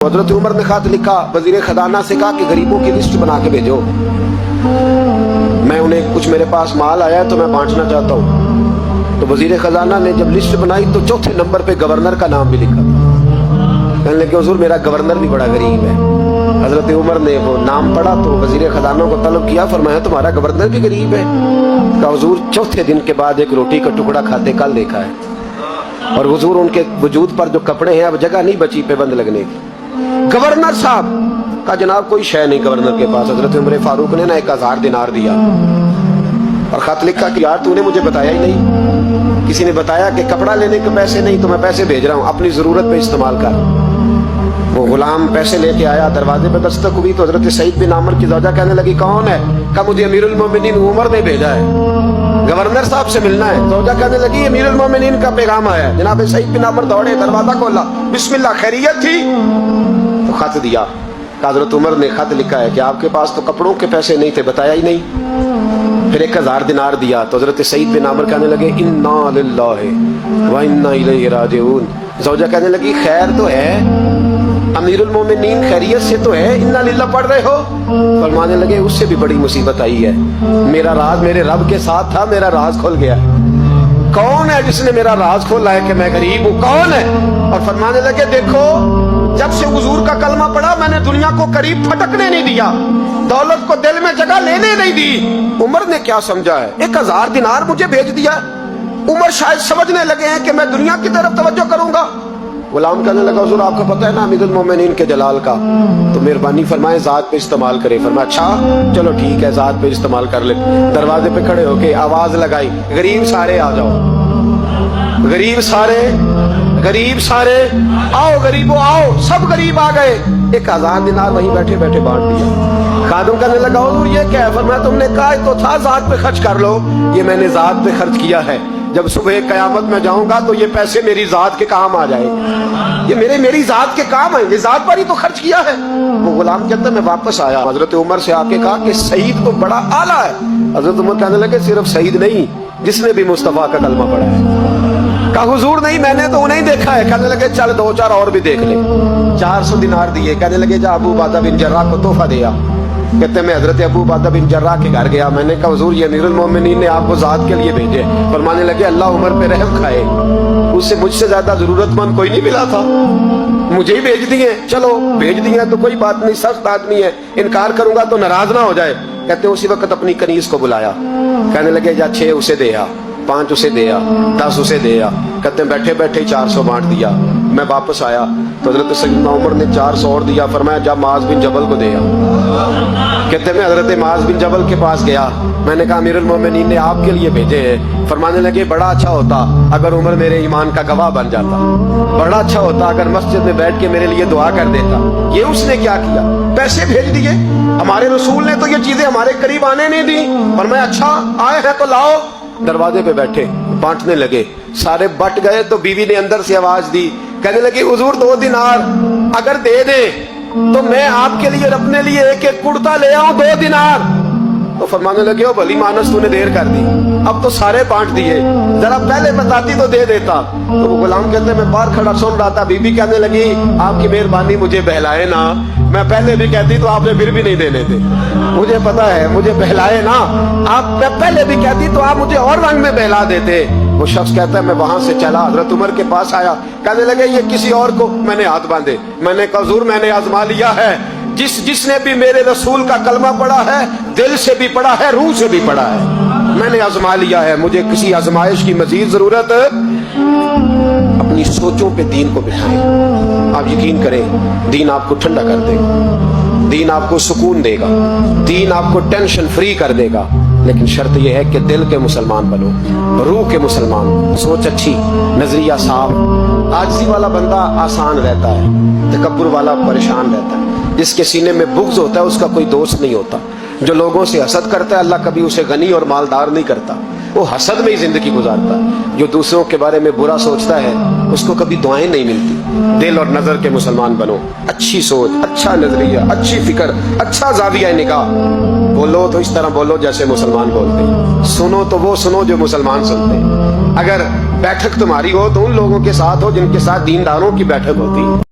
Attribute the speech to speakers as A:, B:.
A: हजरत उमर ने खत लिखा, वजीर खजाना से कहा कि गरीबों की लिस्ट बना के भेजो, मैं उन्हें कुछ मेरे पास माल आया है तो मैं बांटना चाहता हूँ। तो वजीर खजाना ने जब लिस्ट बनाई तो चौथे नंबर पे गवर्नर का नाम भी लिखा था। कहने लगे हुजूर मेरा गवर्नर भी बड़ा गरीब है। हजरत उमर ने वो नाम पढ़ा तो वजीर खजाना को तलब किया, फरमाया तुम्हारा गवर्नर भी गरीब है? कहा हुजूर चौथे दिन के बाद एक रोटी का टुकड़ा खाते कल देखा है, और हुजूर उनके वजूद पर जो कपड़े हैं अब जगह नहीं बची पेबंद लगने की। गवर्नर साहब का जनाब कोई शय नहीं गवर्नर के पास। हजरत उमर फारूक ने ना 1000 दिनार दिया और खत लिखा कि यार तूने मुझे बताया ही नहीं, किसी ने बताया कि कपड़ा लेने के पैसे नहीं तो मैं पैसे भेज रहा हूँ, अपनी जरूरत पे इस्तेमाल कर। वो गुलाम पैसे लेके आया, दरवाजे पे दस्तक हुई तो हजरत सईद बिन आमर की ज़ौजा कहने लगी कौन है? कहा मुझे अमीरुल मोमिनीन उमर ने भेजा है, गवर्नर साहब से मिलना है। ज़ौजा कहने लगी अमीरुल मोमिनीन का पैगाम आया है। जनाब सईद बिन आमर दौड़े, दरवाजा खोला, बिस्मिल्लाह खैरियत थी? तो खत दिया। हजरत उमर ने खत लिखा है कि आपके पास तो कपड़ों के पैसे नहीं थे, बताया ही नहीं। फिर 1000 दिनार दिया तो हजरत सईद बिन आमर कहने लगे इन्ना लिल्लाहि व इन्ना इलैहि राजिऊन। ज़ौजा कहने लगी खैर तो है, अमीरुल मोमिनीन खैरियत से तो है, इन्ना लिल्लाह पढ़ रहे हो? फरमाने लगे उससे भी बड़ी मुसीबत आई है, मेरा राज मेरे रब के साथ था, मेरा राज खुल गया। कौन है जिसने मेरा राज खोला है कि मैं गरीब हूँ? कौन है? और फरमाने लगे देखो जब से हुजूर का कलमा पड़ा मैंने दुनिया को करीब फटकने नहीं दिया, दौलत को दिल में जगह लेने नहीं दी। उमर ने क्या समझा है? 1000 दिनार मुझे भेज दिया। उमर शायद समझने लगे हैं कि मैं दुनिया की तरफ तवज्जो करूंगा। गुलाम कहने लगा हुजूर आपको पता है ना अमीरुल मोमिनीन के जलाल का, तो मेहरबानी फरमाए जात पे इस्तेमाल करे। फरमाया अच्छा चलो ठीक है जात पे इस्तेमाल कर ले। दरवाजे पे खड़े होके आवाज लगाई गरीब सारे आ जाओ, गरीब सारे, गरीब सारे आओ, गरीबों आओ। सब गरीब आ गए। 1000 दिनार वहीं बैठे बैठे बांट दिया। खादम कहने लगा हुजूर ये क्या है? फरमाया तुमने कहा तो था जात पे खर्च कर लो, ये मैंने जात पे खर्च किया है। जब सुबह कयामत में जाऊंगा तो ये पैसे मेरी जात के काम आ जाए, ये मेरी जात के काम है, ये जात पर ही तो खर्च किया है। वो गुलाम कहता मैं वापस आया, हजरत उमर से आके कहा कि सईद तो बड़ा आला है। हजरत उमर कहने लगे सिर्फ सईद नहीं, जिसने भी मुस्तफा का कलमा पढ़ा है। कहा हुजूर नहीं मैंने तो उन्हें देखा है। कहने लगे चल 2-4 और भी देख ले। 400 दिनार दिए। कहने लगे जा अबू उबादा बिन जर्राह को तोहफा दिया। कहते मैं हजरत अबू उबादा बिन जर्राह के घर गया, मैंने कहा हुजूर ये अमीरुल मोमिनीन ने आपको जात के लिए भेजे। फरमाने लगे अल्लाह उमर पे रहम खाए, उससे मुझसे ज्यादा जरूरतमंद कोई नहीं मिला था, मुझे ही भेज दिए। चलो भेज दिए तो कोई बात नहीं, सख्त आदमी है, इनकार करूंगा तो नाराज ना हो जाए। कहते उसी वक्त अपनी कनीज को बुलाया, कहने लगे जा 6 उसे दे आ, 5 उसे दे आ, 10 उसे दे आ। कहते बैठे बैठे 400 बांट दिया। मैं वापस आया तो हजरत सैयदना उमर ने 400 और दिया। फरमाया जा माज बिन जबल को दे आ। कहते मैं हजरत माज बिन जबल के पास गया, मैंने कहा अमीरुल मोमिनीन ने आपके लिए भेजे हैं। फरमाने लगे बड़ा अच्छा होता अगर उमर मेरे ईमान का गवाह बन जाता, बड़ा अच्छा होता अगर मस्जिद में बैठ के मेरे लिए दुआ कर देता। ये उसने क्या किया? पैसे भेज दिए। हमारे रसूल ने तो ये चीजें हमारे करीब आने नहीं दी। फरमाया अच्छा आए हैं तो लाओ। दरवाजे पे बैठे बांटने लगे, सारे बट गए तो बीवी ने अंदर से आवाज दी, कहने लगी हुजूर 2 दिनार अगर दे दे तो मैं आपके लिए अपने लिए एक कुर्ता ले आऊं 2 दिनार। तो फरमाने लगे ओ भली मानस तूने देर कर दी, अब तो सारे बांट दिए, जरा पहले बताती तो दे देता। तो वो गुलाम कहते मैं बाहर खड़ा सुन रहा था, बीबी कहने लगी आपकी मेहरबानी मुझे बहलाए ना, मैं पहले भी कहती तो आपने फिर भी नहीं देने थे, मुझे पता है मुझे बहलाए ना, आप मैं पहले भी कहती तो आप मुझे और रंग में बहला देते। वो शख्स कहता है मैं वहां से चला, हजरत उमर के पास आया, कहने लगे ये किसी और को, मैंने हाथ बांधे, मैंने कहा हुजूर मैंने आजमा लिया है, जिसने भी मेरे रसूल का कलमा पढ़ा है दिल से भी पढ़ा है रूह से भी पढ़ा है, मैंने आजमा लिया है, मुझे किसी आजमाइश की मजीद जरूरत। अपनी सोचों पे दीन को बिठाएं। आप यकीन करें दीन आपको ठंडा कर देगा, दीन आपको सुकून देगा, दीन आपको टेंशन फ्री कर देगा। लेकिन शर्त यह है कि दिल के मुसलमान बनो, रूह के मुसलमान, सोच अच्छी, नजरिया साफ। आजिज़ी वाला बंदा आसान रहता है, तकब्बुर वाला परेशान रहता है। जिसके सीने में बुग़्ज़ होता है उसका कोई दोस्त नहीं होता। जो लोगों से हसद करता है अल्लाह कभी उसे गनी और मालदार नहीं करता, वो हसद में ही जिंदगी गुजारता है। जो दूसरों के बारे में बुरा सोचता है उसको कभी दुआएं नहीं मिलती। दिल और नजर के मुसलमान बनो, अच्छी सोच, अच्छा नजरिया, अच्छी फिक्र, अच्छा जाविया निगाह। बोलो तो इस तरह बोलो जैसे मुसलमान बोलते हैं, सुनो तो वो सुनो जो मुसलमान सुनते हैं। अगर बैठक तुम्हारी हो तो उन लोगों के साथ हो जिनके साथ दीनदारों की बैठक होती है।